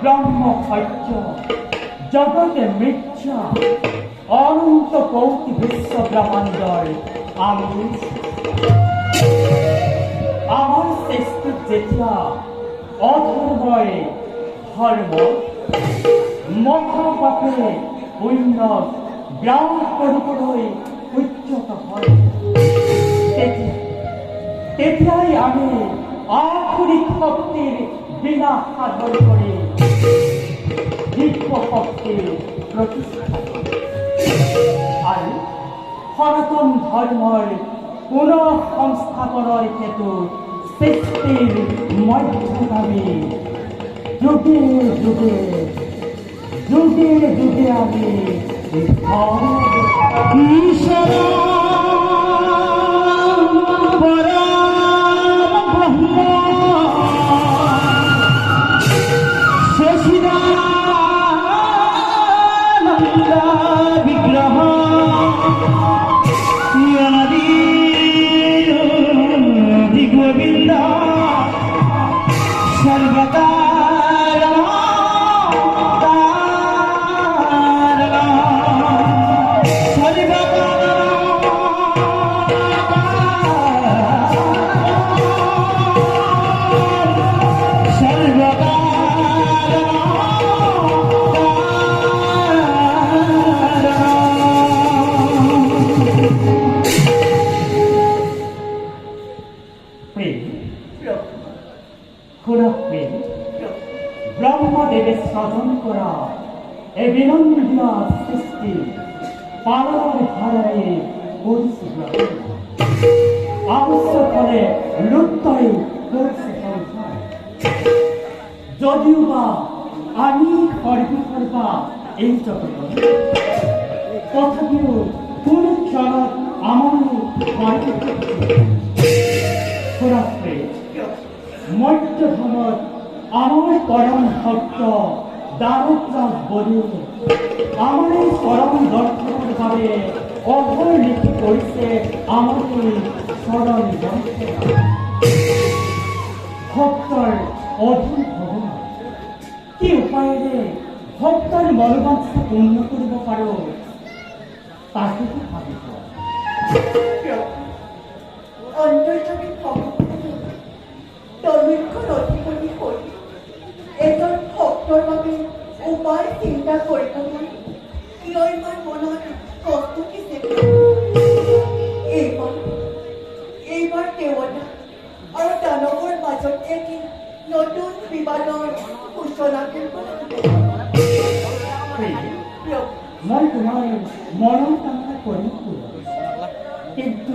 ব্ৰহ্ম সত্য জগতে মিথ্যা অনন্ত কৌটি বিশ্ব ব্ৰহ্মাণ্ডৰ আমি আমার শ্রেষ্ঠ জেঠা অধর্ময় ধর্ম মহাপাপে উন্নত গ্রাম করুকরই উচ্চত হয় তেতিয়াই আমি আখরিক শক্তির বিনা সাধন করে দিব্য শক্তির প্রতিষ্ঠা আৰু সনাতন ধৰ্মৰ পুনঃ সংস্থাপনৰ হেতু সৃষ্টিৰ মধ্যভাৱে যুগে যুগে যুগে যুগে আমি ঈশ্বৰ ব্রহ্মদেবের সজন করা এ বিনন্দিয়া সৃষ্টি পালার ভাড়ায় পরিচিত আবশ্যক হলে লুপ্তই করছে সংসার যদিও বা আমি সর্বসর্বা এই জগৎ তথাপিও কোন ক্ষণত আমার মধ্যধমত আমার পরম ভক্ত দ্বারকাজ বলি আমার এই পরম দর্শনের ভাবে অভয় লিখি করছে আমাকে স্মরণ ভক্তর অধীন ভগবান কি উপায়ে ভক্তর মনোবাঞ্ছা পূর্ণ করব পারো তাকে কি ভাবিব অন্তর্যামী ভগবানে তলুক্ষণ অধিপতি কৰি এজন ভক্তৰ বাবে উপায় চিন্তা কৰিব মই কিয় ইমান মনত কষ্ট দিছে এইবাৰ দেৱতা আৰু দানৱৰ মাজত এটি নতুন বিবাদৰ সূচনা কৰিব মই তোমাৰ মনৰ কামনা কৰিম কিন্তু